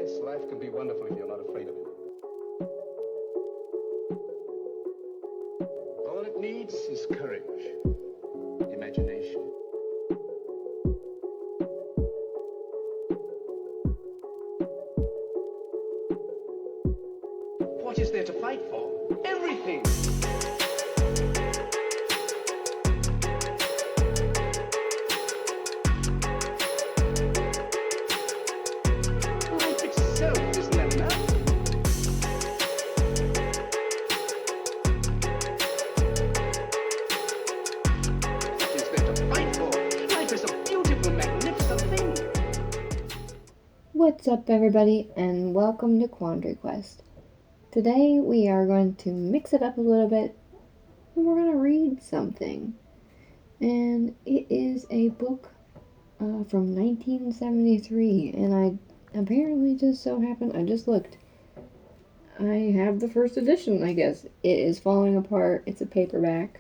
Yes, life can be wonderful if you're not afraid of it. All it needs is courage, imagination. What is there to fight for? Everything! Life itself isn't that enough? What is there to fight for? Life is a beautiful, magnificent thing. What's up, everybody, and welcome to QuandaryQPod. Today we are going to mix it up a little bit, and we're going to read something. And it is a book from 1973, and I apparently just so happened, I just looked. I have the first edition, I guess. It is falling apart. It's a paperback.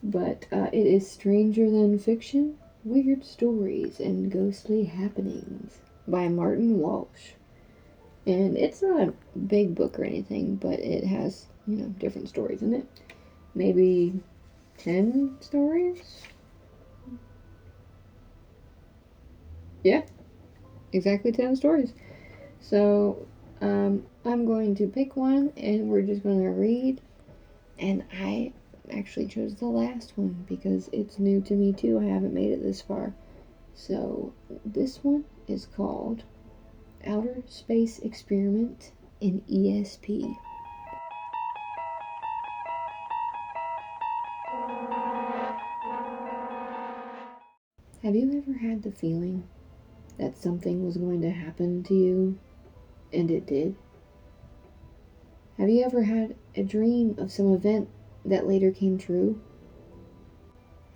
But it is Stranger Than Fiction, Weird Stories and Ghostly Happenings by Martin Walsh. And it's not a big book or anything, but it has, different stories in it. Maybe 10 stories? Yeah, exactly 10 stories. So, I'm going to pick one, and we're just going to read. And I actually chose the last one because it's new to me too. I haven't made it this far. So, this one is called Outer Space Experiment in ESP. Have you ever had the feeling that something was going to happen to you, and it did? Have you ever had a dream of some event that later came true?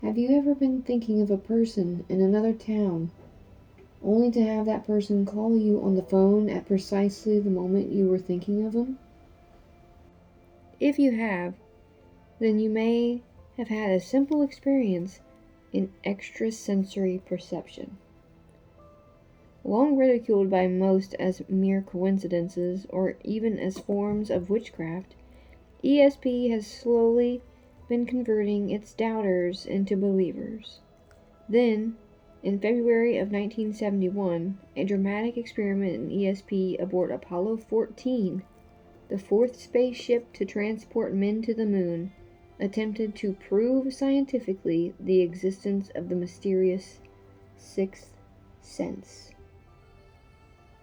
Have you ever been thinking of a person in another town, only to have that person call you on the phone at precisely the moment you were thinking of them? If you have, then you may have had a simple experience in extrasensory perception. Long ridiculed by most as mere coincidences or even as forms of witchcraft, ESP has slowly been converting its doubters into believers. Then, in February of 1971, a dramatic experiment in ESP aboard Apollo 14, the fourth spaceship to transport men to the moon, attempted to prove scientifically the existence of the mysterious sixth sense.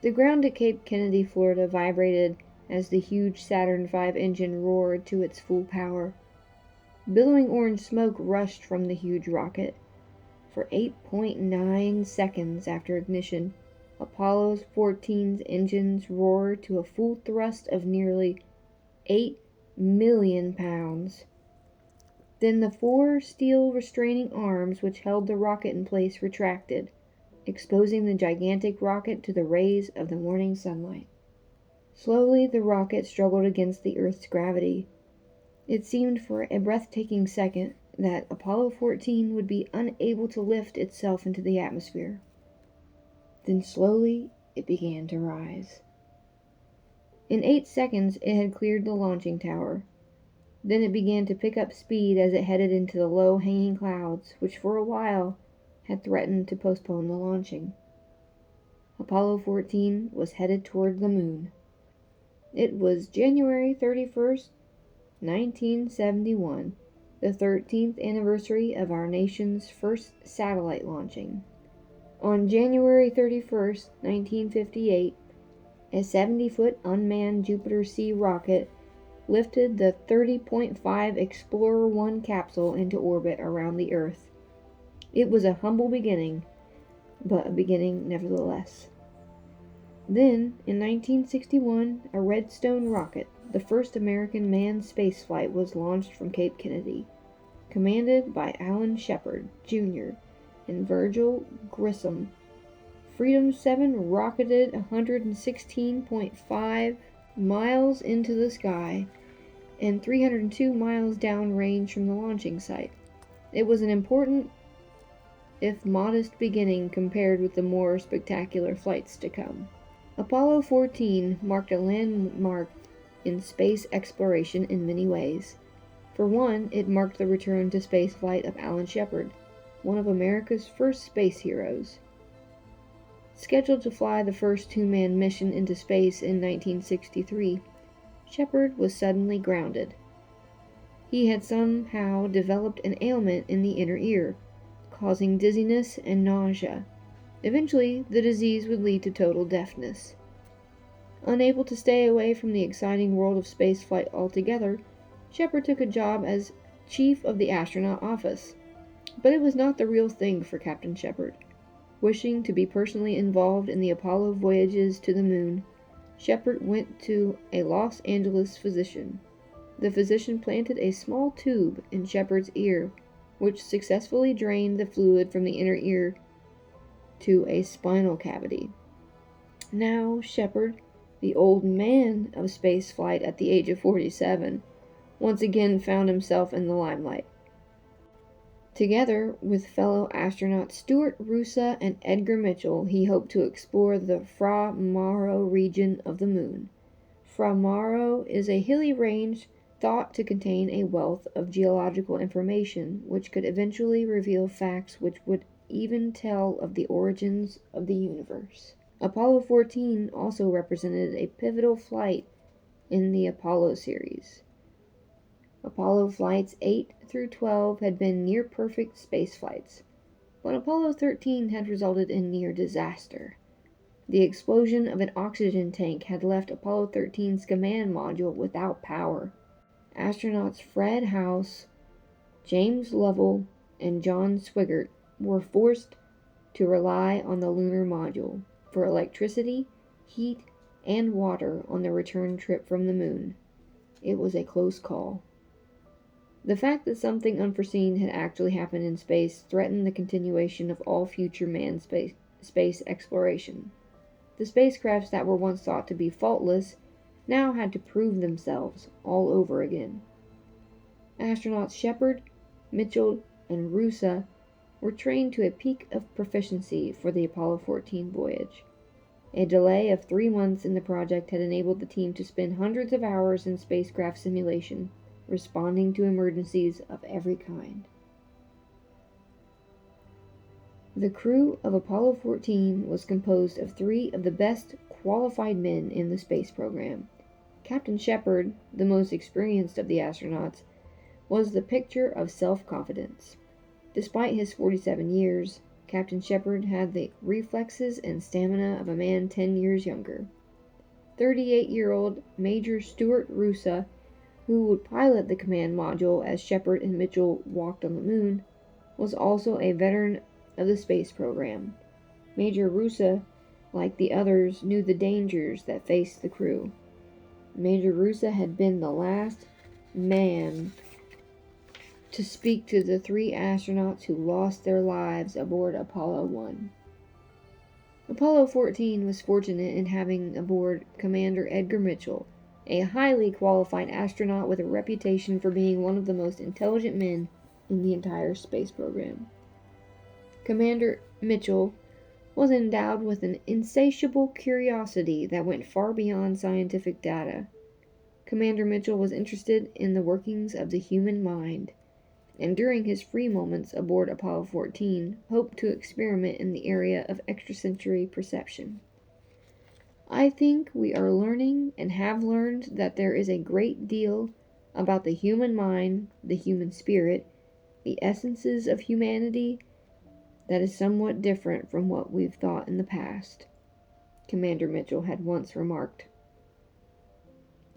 The ground at Cape Kennedy, Florida vibrated as the huge Saturn V engine roared to its full power. Billowing orange smoke rushed from the huge rocket. For 8.9 seconds after ignition, Apollo 14's engines roared to a full thrust of nearly 8 million pounds. Then the four steel restraining arms which held the rocket in place retracted, exposing the gigantic rocket to the rays of the morning sunlight. Slowly the rocket struggled against the Earth's gravity. It seemed for a breathtaking second that Apollo 14 would be unable to lift itself into the atmosphere. Then slowly it began to rise. In 8 seconds it had cleared the launching tower. Then it began to pick up speed as it headed into the low-hanging clouds, which for a while had threatened to postpone the launching. Apollo 14 was headed toward the moon. It was January 31st, 1971, the 13th anniversary of our nation's first satellite launching. On January 31st, 1958, a 70-foot unmanned Jupiter C rocket lifted the 30.5 Explorer 1 capsule into orbit around the Earth. It was a humble beginning, but a beginning nevertheless. Then, in 1961, a Redstone rocket, the first American manned spaceflight, was launched from Cape Kennedy, commanded by Alan Shepard, Jr. and Virgil Grissom. Freedom 7 rocketed 116.5 miles into the sky and 302 miles downrange from the launching site. It was an important, if modest, beginning compared with the more spectacular flights to come. Apollo 14 marked a landmark in space exploration in many ways. For one, it marked the return to spaceflight of Alan Shepard, one of America's first space heroes. Scheduled to fly the first two-man mission into space in 1963, Shepard was suddenly grounded. He had somehow developed an ailment in the inner ear, causing dizziness and nausea. Eventually, the disease would lead to total deafness. Unable to stay away from the exciting world of spaceflight altogether, Shepard took a job as chief of the astronaut office. But it was not the real thing for Captain Shepard. Wishing to be personally involved in the Apollo voyages to the moon, Shepard went to a Los Angeles physician. The physician planted a small tube in Shepard's ear, which successfully drained the fluid from the inner ear to a spinal cavity. Now Shepard, the old man of spaceflight at the age of 47, once again found himself in the limelight. Together with fellow astronauts Stuart Roosa and Edgar Mitchell, he hoped to explore the Fra Mauro region of the moon. Fra Mauro is a hilly range thought to contain a wealth of geological information, which could eventually reveal facts which would even tell of the origins of the universe. Apollo 14 also represented a pivotal flight in the Apollo series. Apollo flights 8 through 12 had been near-perfect space flights, but Apollo 13 had resulted in near disaster. The explosion of an oxygen tank had left Apollo 13's command module without power. Astronauts Fred House, James Lovell, and John Swigert were forced to rely on the lunar module for electricity, heat, and water on the return trip from the moon. It was a close call. The fact that something unforeseen had actually happened in space threatened the continuation of all future manned space exploration. The spacecrafts that were once thought to be faultless now had to prove themselves all over again. Astronauts Shepard, Mitchell, and Roosa were trained to a peak of proficiency for the Apollo 14 voyage. A delay of 3 months in the project had enabled the team to spend hundreds of hours in spacecraft simulation, responding to emergencies of every kind. The crew of Apollo 14 was composed of 3 of the best qualified men in the space program. Captain Shepard, the most experienced of the astronauts, was the picture of self-confidence. Despite his 47 years, Captain Shepard had the reflexes and stamina of a man 10 years younger. 38-year-old Major Stuart Roosa, who would pilot the command module as Shepard and Mitchell walked on the moon, was also a veteran of the space program. Major Roosa, like the others, knew the dangers that faced the crew. Major Roosa had been the last man to speak to the 3 astronauts who lost their lives aboard Apollo 1. Apollo 14 was fortunate in having aboard Commander Edgar Mitchell, a highly qualified astronaut with a reputation for being one of the most intelligent men in the entire space program. Commander Mitchell was endowed with an insatiable curiosity that went far beyond scientific data. Commander Mitchell was interested in the workings of the human mind, and during his free moments aboard Apollo 14, hoped to experiment in the area of extrasensory perception. I think we are learning and have learned that there is a great deal about the human mind, the human spirit, the essences of humanity that is somewhat different from what we've thought in the past, Commander Mitchell had once remarked.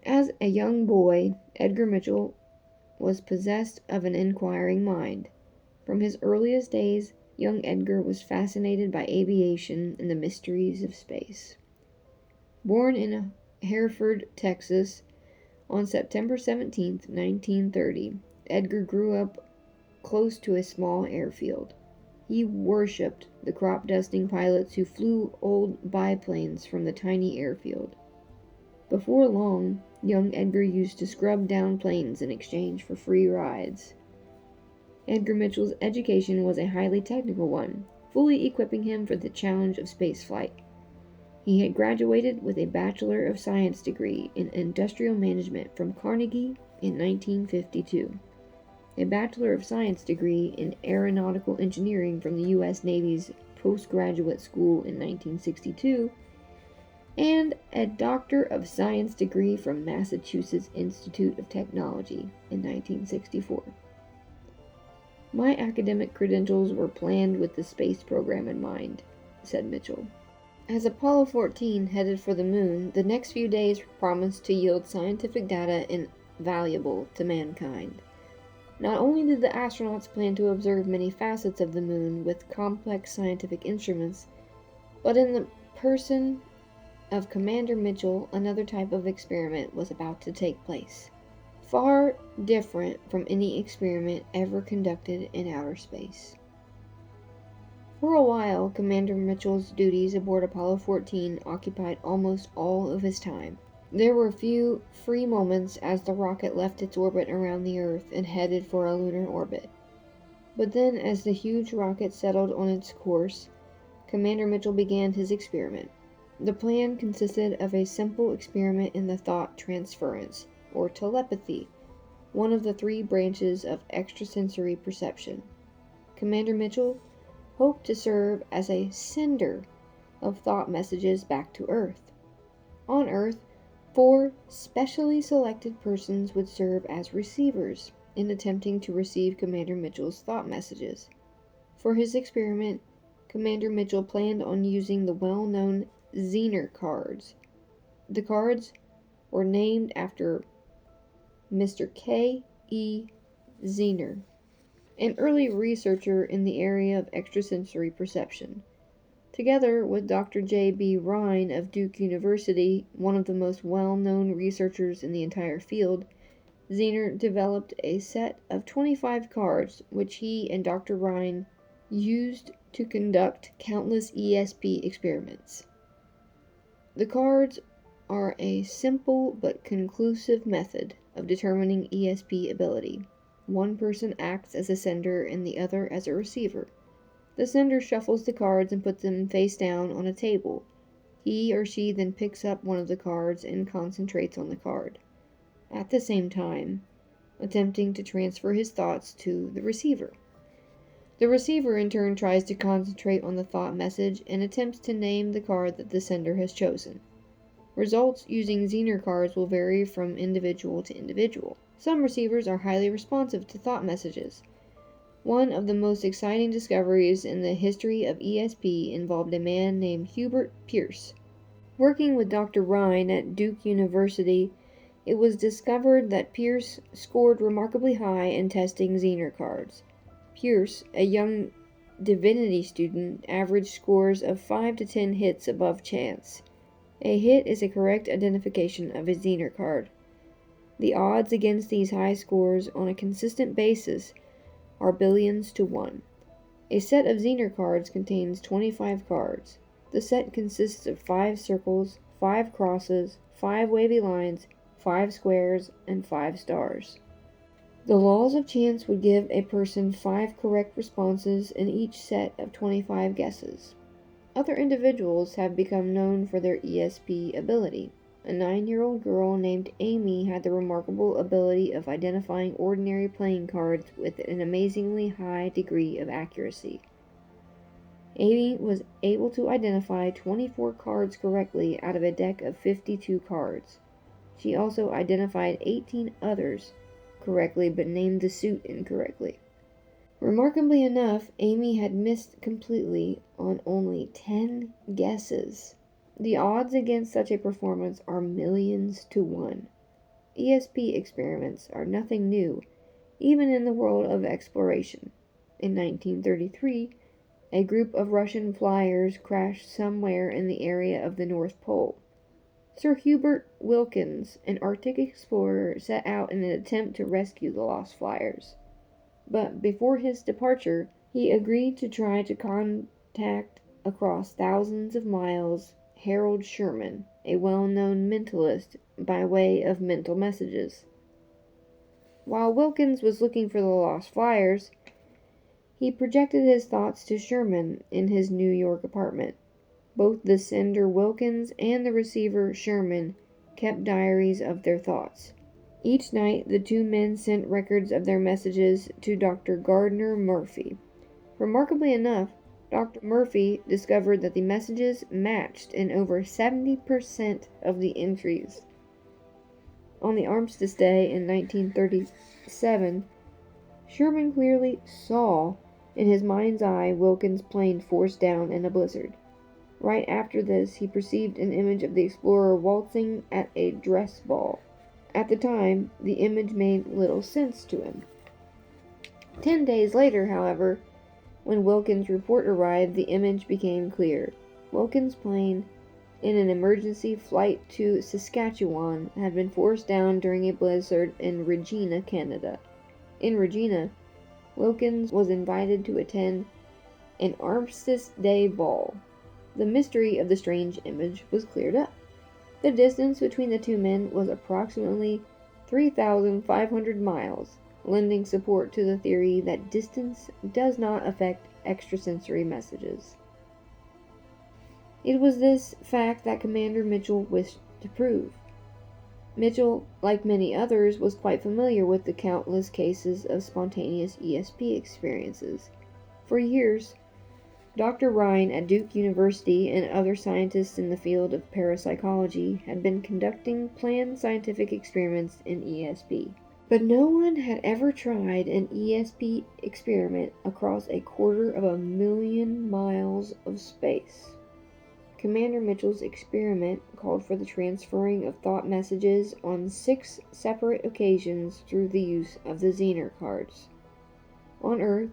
As a young boy, Edgar Mitchell was possessed of an inquiring mind. From his earliest days, young Edgar was fascinated by aviation and the mysteries of space. Born in Hereford, Texas, on September 17, 1930, Edgar grew up close to a small airfield. He worshipped the crop-dusting pilots who flew old biplanes from the tiny airfield. Before long, young Edgar used to scrub down planes in exchange for free rides. Edgar Mitchell's education was a highly technical one, fully equipping him for the challenge of spaceflight. He had graduated with a Bachelor of Science degree in Industrial Management from Carnegie in 1952, a Bachelor of Science degree in Aeronautical Engineering from the U.S. Navy's Postgraduate School in 1962, and a Doctor of Science degree from Massachusetts Institute of Technology in 1964. My academic credentials were planned with the space program in mind, said Mitchell. As Apollo 14 headed for the moon, the next few days promised to yield scientific data invaluable to mankind. Not only did the astronauts plan to observe many facets of the moon with complex scientific instruments, but in the person of Commander Mitchell, another type of experiment was about to take place, far different from any experiment ever conducted in outer space. For a while, Commander Mitchell's duties aboard Apollo 14 occupied almost all of his time. There were few free moments as the rocket left its orbit around the Earth and headed for a lunar orbit. But then, as the huge rocket settled on its course, Commander Mitchell began his experiment. The plan consisted of a simple experiment in the thought transference, or telepathy, one of the three branches of extrasensory perception. Commander Mitchell hoped to serve as a sender of thought messages back to Earth. On Earth, 4 specially selected persons would serve as receivers in attempting to receive Commander Mitchell's thought messages. For his experiment, Commander Mitchell planned on using the well-known Zener cards. The cards were named after Mr. K. E. Zener, an early researcher in the area of extrasensory perception. Together with Dr. J. B. Rhine of Duke University, one of the most well-known researchers in the entire field, Zener developed a set of 25 cards which he and Dr. Rhine used to conduct countless ESP experiments. The cards are a simple but conclusive method of determining ESP ability. One person acts as a sender and the other as a receiver. The sender shuffles the cards and puts them face down on a table. He or she then picks up one of the cards and concentrates on the card, at the same time attempting to transfer his thoughts to the receiver. The receiver in turn tries to concentrate on the thought message and attempts to name the card that the sender has chosen. Results using Zener cards will vary from individual to individual. Some receivers are highly responsive to thought messages. One of the most exciting discoveries in the history of ESP involved a man named Hubert Pierce. Working with Dr. Rhine at Duke University, it was discovered that Pierce scored remarkably high in testing Zener cards. Pierce, a young divinity student, averaged scores of 5 to 10 hits above chance. A hit is a correct identification of a Zener card. The odds against these high scores on a consistent basis are billions to 1. A set of Zener cards contains 25 cards. The set consists of 5 circles, 5 crosses, 5 wavy lines, 5 squares, and 5 stars. The laws of chance would give a person 5 correct responses in each set of 25 guesses. Other individuals have become known for their ESP ability. A 9-year-old girl named Amy had the remarkable ability of identifying ordinary playing cards with an amazingly high degree of accuracy. Amy was able to identify 24 cards correctly out of a deck of 52 cards. She also identified 18 others correctly but named the suit incorrectly. Remarkably enough, Amy had missed completely on only 10 guesses. The odds against such a performance are millions to 1. ESP experiments are nothing new, even in the world of exploration. In 1933, a group of Russian flyers crashed somewhere in the area of the North Pole. Sir Hubert Wilkins, an Arctic explorer, set out in an attempt to rescue the lost flyers. But before his departure, he agreed to try to contact across thousands of miles Harold Sherman, a well-known mentalist, by way of mental messages. While Wilkins was looking for the lost flyers, he projected his thoughts to Sherman in his New York apartment. Both the sender Wilkins and the receiver Sherman kept diaries of their thoughts. Each night, the two men sent records of their messages to Dr. Gardner Murphy. Remarkably enough, Dr. Murphy discovered that the messages matched in over 70% of the entries. On the Armistice Day in 1937, Sherman clearly saw in his mind's eye Wilkins' plane forced down in a blizzard. Right after this, he perceived an image of the explorer waltzing at a dress ball. At the time, the image made little sense to him. 10 days later, however, when Wilkins' report arrived, the image became clear. Wilkins' plane, in an emergency flight to Saskatchewan, had been forced down during a blizzard in Regina, Canada. In Regina, Wilkins was invited to attend an Armistice Day ball. The mystery of the strange image was cleared up. The distance between the two men was approximately 3,500 miles, lending support to the theory that distance does not affect extrasensory messages. It was this fact that Commander Mitchell wished to prove. Mitchell, like many others, was quite familiar with the countless cases of spontaneous ESP experiences. For years, Dr. Ryan at Duke University and other scientists in the field of parapsychology had been conducting planned scientific experiments in ESP. But no one had ever tried an ESP experiment across 250,000 miles of space. Commander Mitchell's experiment called for the transferring of thought messages on 6 separate occasions through the use of the Zener cards. On Earth,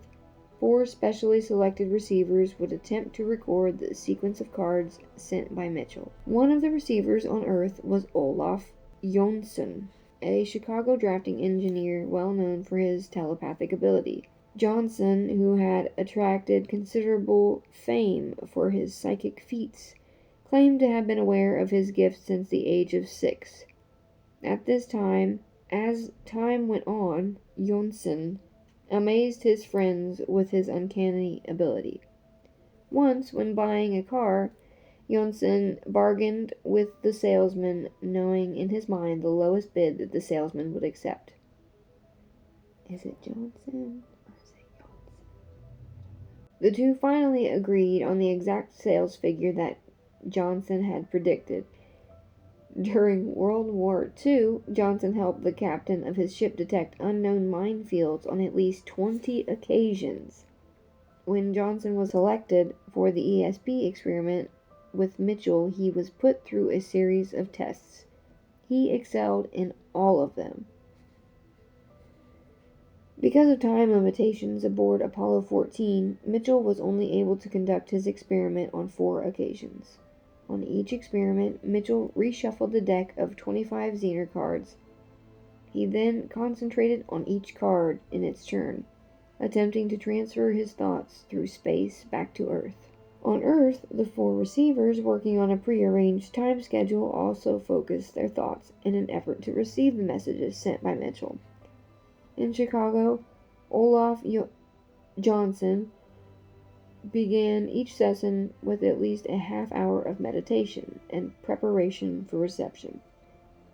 4 specially selected receivers would attempt to record the sequence of cards sent by Mitchell. One of the receivers on Earth was Olaf Jonsson, a Chicago drafting engineer well known for his telepathic ability. Jonsson, who had attracted considerable fame for his psychic feats, claimed to have been aware of his gift since the age of 6. At this time, as time went on, Jonsson amazed his friends with his uncanny ability. Once, when buying a car, Jonsson bargained with the salesman, knowing in his mind the lowest bid that the salesman would accept. Is it Johnson or is it Johnson? The two finally agreed on the exact sales figure that Johnson had predicted. During World War II, Johnson helped the captain of his ship detect unknown minefields on at least 20 occasions. When Johnson was selected for the ESP experiment with Mitchell, he was put through a series of tests. He excelled in all of them. Because of time limitations aboard Apollo 14, Mitchell was only able to conduct his experiment on 4 occasions. On each experiment, Mitchell reshuffled the deck of 25 Zener cards. He then concentrated on each card in its turn, attempting to transfer his thoughts through space back to Earth. On Earth, the 4 receivers working on a prearranged time schedule also focused their thoughts in an effort to receive the messages sent by Mitchell. In Chicago, Olaf Jonsson began each session with at least a half hour of meditation and preparation for reception.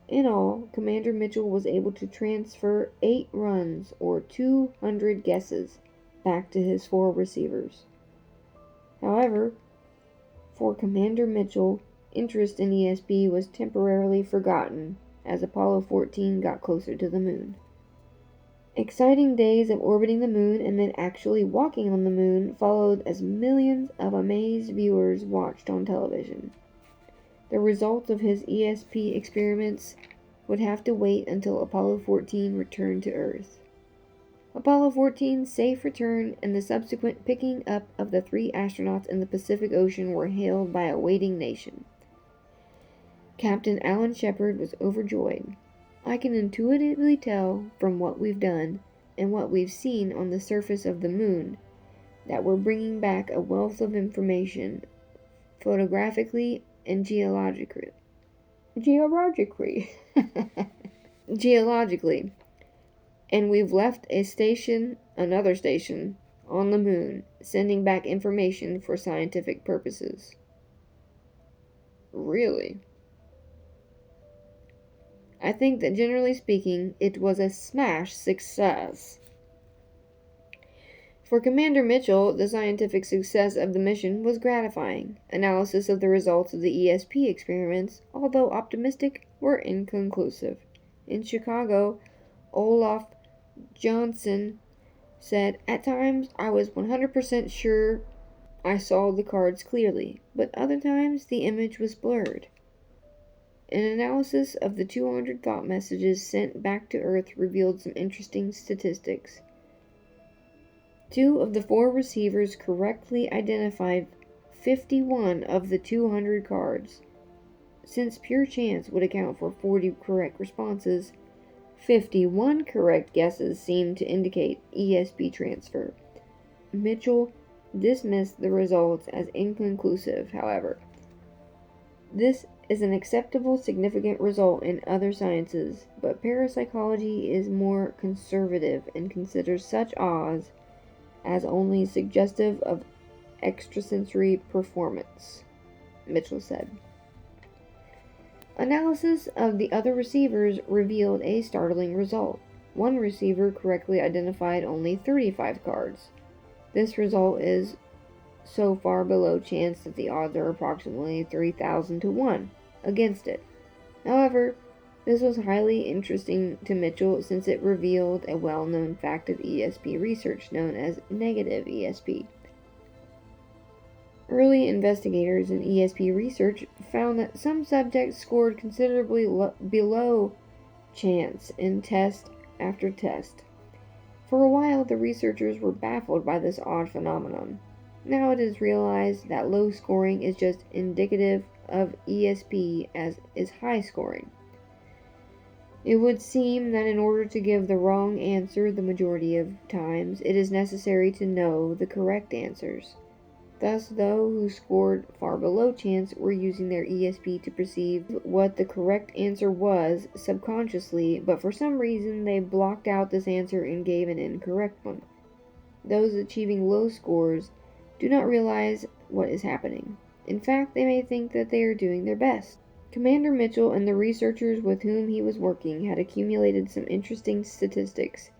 In all, Commander Mitchell was able to transfer 8 runs or 200 guesses back to his 4 receivers. However, for Commander Mitchell, interest in ESP was temporarily forgotten as Apollo 14 got closer to the moon. Exciting days of orbiting the moon and then actually walking on the moon followed as millions of amazed viewers watched on television. The results of his ESP experiments would have to wait until Apollo 14 returned to Earth. Apollo 14's safe return and the subsequent picking up of the 3 astronauts in the Pacific Ocean were hailed by a waiting nation. Captain Alan Shepard was overjoyed. I can intuitively tell from what we've done and what we've seen on the surface of the moon that we're bringing back a wealth of information photographically and geologically, and we've left another station on the moon, sending back information for scientific purposes. Really? I think that generally speaking, it was a smash success. For Commander Mitchell, the scientific success of the mission was gratifying. Analysis of the results of the ESP experiments, although optimistic, were inconclusive. In Chicago, Olaf Johnson said, "At times I was 100% sure I saw the cards clearly, but other times the image was blurred." An analysis of the 200 thought messages sent back to Earth revealed some interesting statistics. 2 of the 4 receivers correctly identified 51 of the 200 cards. Since pure chance would account for 40 correct responses, 51 correct guesses seemed to indicate ESP transfer. Mitchell dismissed the results as inconclusive, however. This is an acceptable significant result in other sciences, but parapsychology is more conservative and considers such odds as only suggestive of extrasensory performance, Mitchell said. Analysis of the other receivers revealed a startling result. One receiver correctly identified only 35 cards. This result is so far below chance that the odds are approximately 3,000 to 1 against it. However, this was highly interesting to Mitchell since it revealed a well-known fact of ESP research known as negative ESP. Early investigators in ESP research found that some subjects scored considerably below chance in test after test. For a while, the researchers were baffled by this odd phenomenon. Now it is realized that low scoring is just indicative of ESP as is high scoring. It would seem that in order to give the wrong answer the majority of times, it is necessary to know the correct answers. Thus, those who scored far below chance were using their ESP to perceive what the correct answer was subconsciously, but for some reason they blocked out this answer and gave an incorrect one. Those achieving low scores do not realize what is happening. In fact, they may think that they are doing their best. Commander Mitchell and the researchers with whom he was working had accumulated some interesting statistics.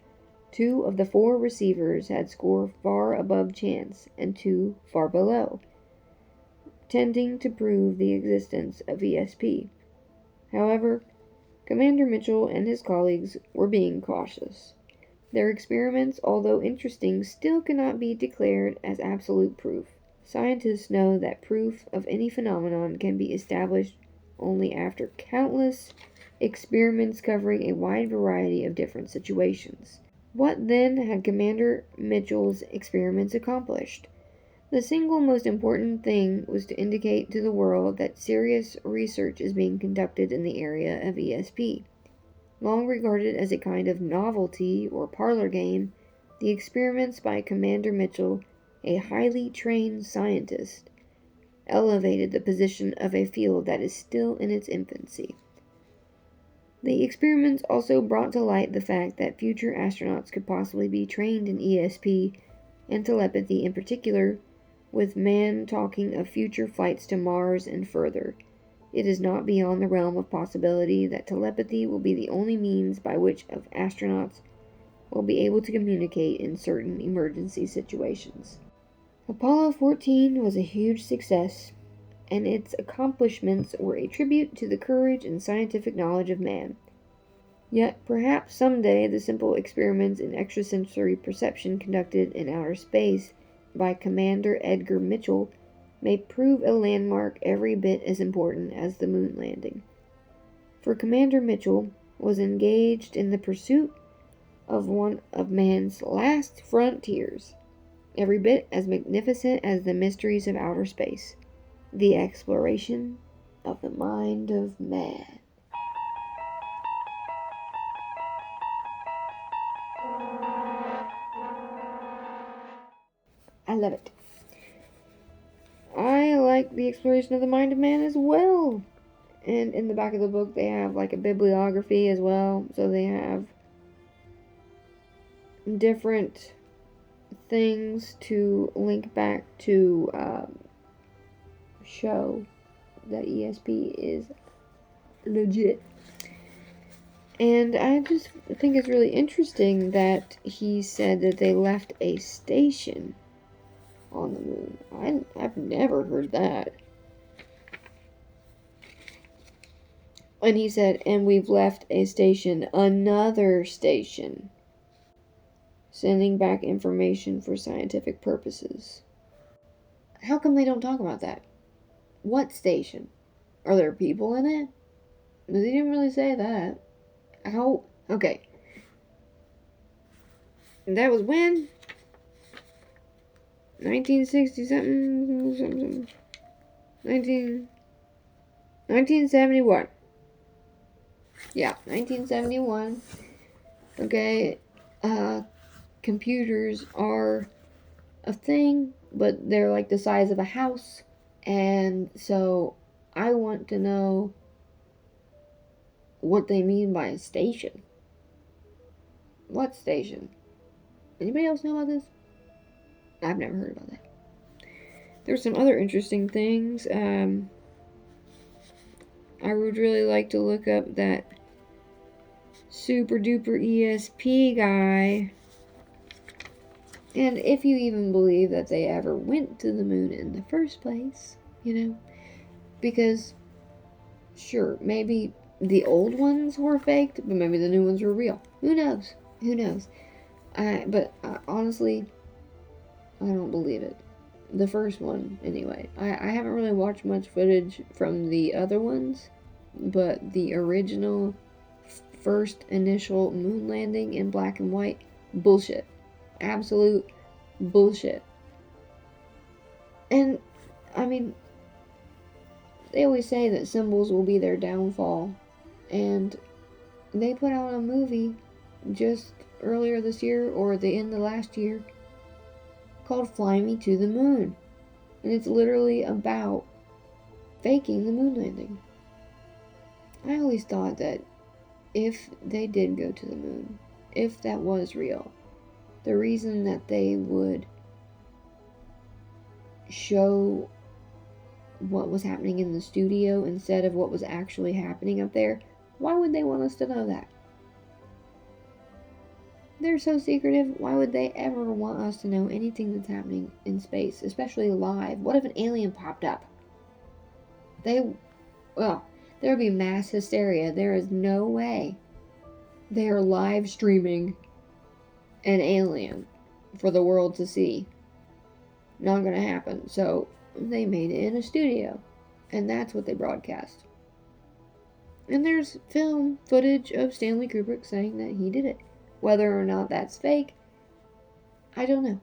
2 of the 4 receivers had scored far above chance, and 2 far below, tending to prove the existence of ESP. However, Commander Mitchell and his colleagues were being cautious. Their experiments, although interesting, still cannot be declared as absolute proof. Scientists know that proof of any phenomenon can be established only after countless experiments covering a wide variety of different situations. What then had Commander Mitchell's experiments accomplished? The single most important thing was to indicate to the world that serious research is being conducted in the area of ESP. Long regarded as a kind of novelty or parlor game, the experiments by Commander Mitchell, a highly trained scientist, elevated the position of a field that is still in its infancy. The experiments also brought to light the fact that future astronauts could possibly be trained in ESP and telepathy in particular, with man talking of future flights to Mars and further. It is not beyond the realm of possibility that telepathy will be the only means by which astronauts will be able to communicate in certain emergency situations. Apollo 14 was a huge success, and its accomplishments were a tribute to the courage and scientific knowledge of man. Yet, perhaps someday, the simple experiments in extrasensory perception conducted in outer space by Commander Edgar Mitchell may prove a landmark every bit as important as the moon landing. For Commander Mitchell was engaged in the pursuit of one of man's last frontiers, every bit as magnificent as the mysteries of outer space, the exploration of the mind of man. I love it. I like the exploration of the mind of man as well. And in the back of the book, they have like a bibliography as well. So they have different things to link back to show that ESP is legit. And I just think it's really interesting that he said that they left a station on the moon. I've never heard that. And he said, and we've left a station, another station, sending back information for scientific purposes. How come they don't talk about that? What station? Are there people in it? They didn't really say that. How? Okay. That was when? 1960 something. 1971. Yeah, 1971. Okay. Computers are a thing, but they're like the size of a house. And so I want to know what they mean by a station. What station? Anybody else know about this? I've never heard about that. There's some other interesting things. I would really like to look up that super duper ESP guy. And if you even believe that they ever went to the moon in the first place, because sure, maybe the old ones were faked, but maybe the new ones were real. Who knows? But honestly, I don't believe it. The first one, anyway. I haven't really watched much footage from the other ones, but the original first initial moon landing in black and white, bullshit. Absolute bullshit. And, I mean, they always say that symbols will be their downfall, and they put out a movie just earlier this year, or the end of last year, called Fly Me to the Moon. And it's literally about faking the moon landing. I always thought that if they did go to the moon, if that was real, the reason that they would show what was happening in the studio instead of what was actually happening up there, why would they want us to know that? They're so secretive. Why would they ever want us to know anything that's happening in space, especially live? What if an alien popped up? There would be mass hysteria. There is no way they are live streaming an alien for the world to see. Not gonna happen. So they made it in a studio, and that's what they broadcast. And there's film footage of Stanley Kubrick saying that he did it. Whether or not that's fake, I don't know.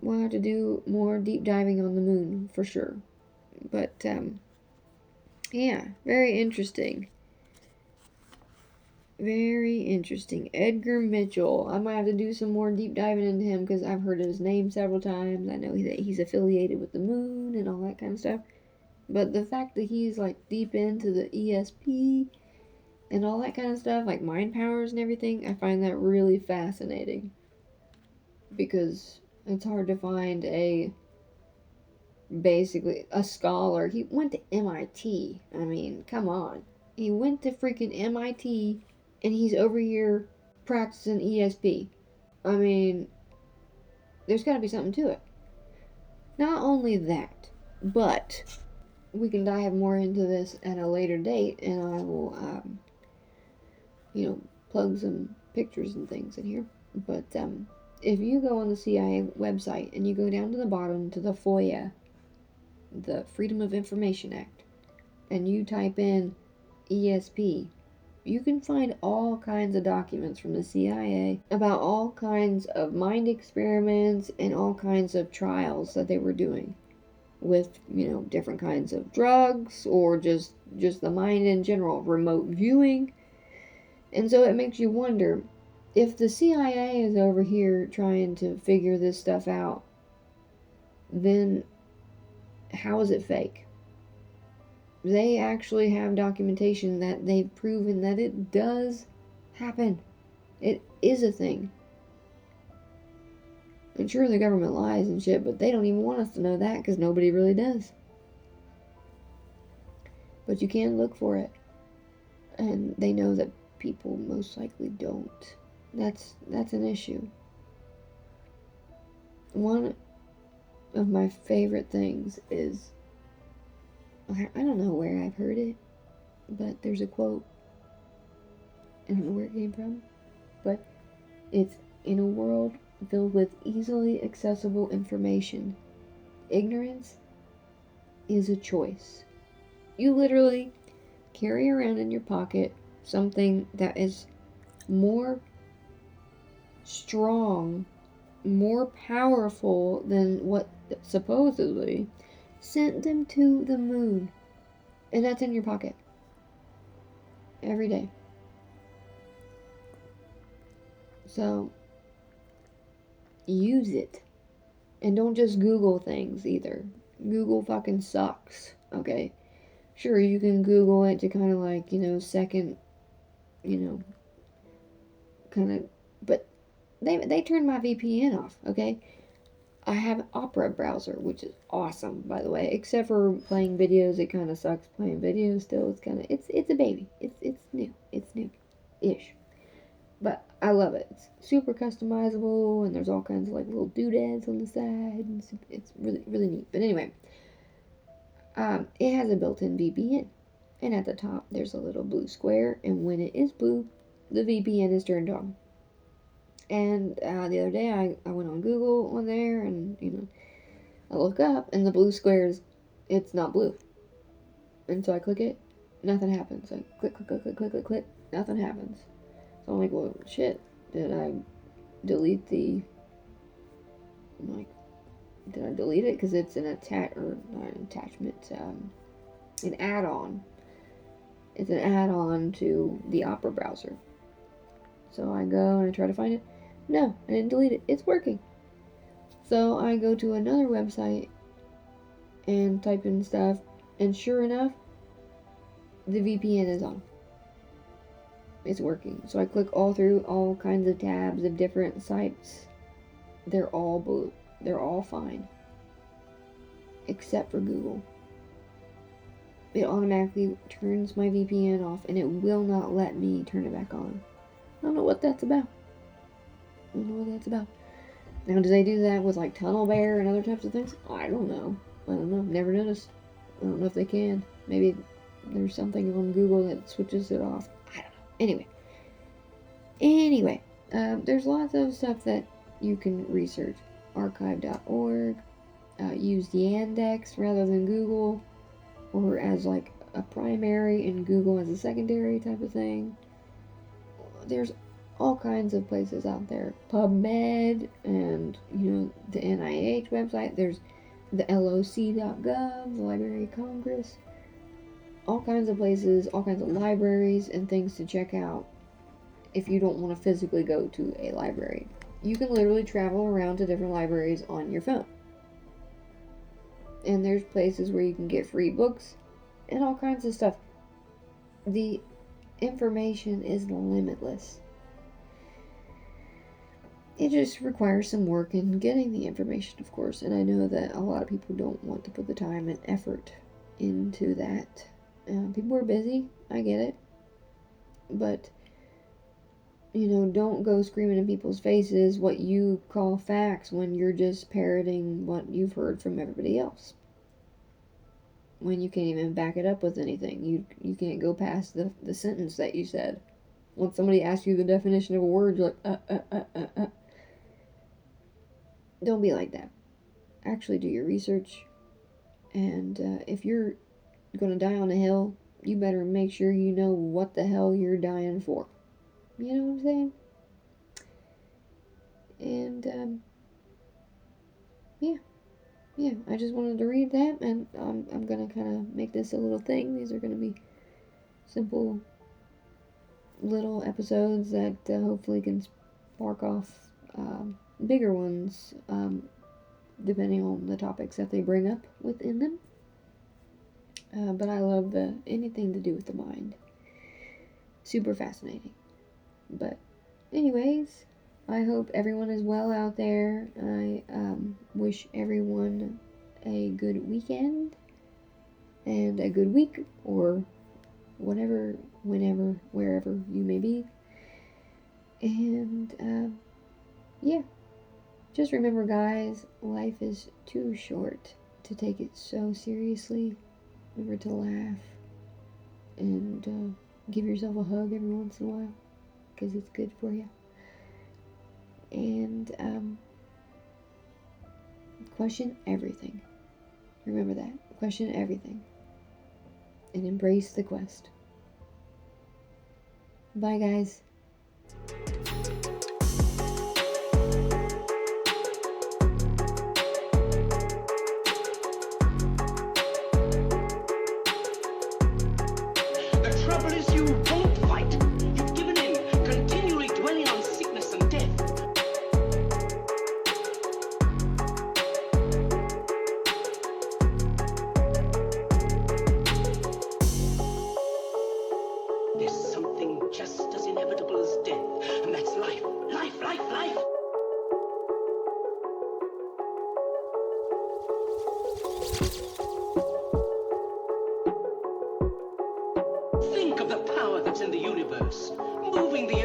We'll have to do more deep diving on the moon, for sure. But, yeah, very interesting. Very interesting. Edgar Mitchell. I might have to do some more deep diving into him, because I've heard his name several times. I know that he's affiliated with the moon and all that kind of stuff. But the fact that he's, like, deep into the ESP and all that kind of stuff, like mind powers and everything, I find that really fascinating. Because it's hard to find basically a scholar. He went to MIT. I mean, come on. He went to freaking MIT, and he's over here practicing ESP. I mean, there's got to be something to it. Not only that, but we can dive more into this at a later date, and I will, plug some pictures and things in here. But if you go on the CIA website and you go down to the bottom to the FOIA, the Freedom of Information Act, and you type in ESP, you can find all kinds of documents from the CIA about all kinds of mind experiments and all kinds of trials that they were doing with, different kinds of drugs or just the mind in general, remote viewing. And so it makes you wonder, if the CIA is over here trying to figure this stuff out, then how is it fake? They actually have documentation that they've proven that it does happen. It is a thing. And sure, the government lies and shit, but they don't even want us to know that because nobody really does. But you can look for it. And they know that people most likely don't. That's an issue. One of my favorite things is, I don't know where I've heard it, but there's a quote. I don't know where it came from, but it's, in a world filled with easily accessible information, ignorance is a choice. You literally carry around in your pocket something that is more strong, more powerful than what supposedly sent them to the moon. And that's in your pocket. Every day. So, use it. And don't just Google things either. Google fucking sucks, okay? Sure, you can Google it to kind of like, second, kind of, but they turned my VPN off, okay? I have Opera browser, which is awesome, by the way. Except for playing videos, it kind of sucks playing videos still. It's kind of, it's a baby. It's new. It's new-ish. But I love it. It's super customizable, and there's all kinds of like little doodads on the side. And it's really, really neat. But anyway, it has a built-in VPN. And at the top, there's a little blue square. And when it is blue, the VPN is turned on. And the other day, I went on Google on there, and, I look up, and the blue squares, it's not blue. And so I click it, nothing happens. I click, nothing happens. So I'm like, well, shit, did I delete the, did I delete it? Because it's an attachment, an add-on. It's an add-on to the Opera browser. So I go and I try to find it. No, I didn't delete it. It's working. So I go to another website and type in stuff, and sure enough, the VPN is on. It's working. So I click all through all kinds of tabs of different sites. They're all blue. They're all fine. Except for Google. It automatically turns my VPN off, and it will not let me turn it back on. I don't know what that's about. Now, do they do that with like Tunnel Bear and other types of things? I don't know. Never noticed. I don't know if they can. Maybe there's something on Google that switches it off. I don't know. Anyway, there's lots of stuff that you can research. Archive.org. Use Yandex rather than Google, or as like a primary and Google as a secondary type of thing. There's all kinds of places out there. PubMed and, the NIH website. There's the LOC.gov, the Library of Congress. All kinds of places, all kinds of libraries and things to check out if you don't want to physically go to a library. You can literally travel around to different libraries on your phone. And there's places where you can get free books and all kinds of stuff. The information is limitless. It just requires some work in getting the information, of course, and I know that a lot of people don't want to put the time and effort into that. People are busy, I get it, but, don't go screaming in people's faces what you call facts when you're just parroting what you've heard from everybody else. When you can't even back it up with anything. You can't go past the sentence that you said. When somebody asks you the definition of a word, you're like, Don't be like that. Actually do your research. And if you're going to die on a hill, you better make sure you know what the hell you're dying for. You know what I'm saying? And, yeah, I just wanted to read that, and I'm going to kind of make this a little thing. These are going to be simple little episodes that hopefully can spark off bigger ones, depending on the topics that they bring up within them. But I love anything to do with the mind. Super fascinating. But anyways, I hope everyone is well out there. I wish everyone a good weekend and a good week, or whatever, whenever, wherever you may be. And yeah, just remember, guys, life is too short to take it so seriously. Remember to laugh and give yourself a hug every once in a while, because it's good for you. And question everything. Remember that. Question everything. And embrace the quest. Bye, guys. The trouble is you won't fight. You've given in, continually dwelling on sickness and death. There's something just as inevitable as death, and that's life. Life, life, life. Think of the power that's in the universe, moving the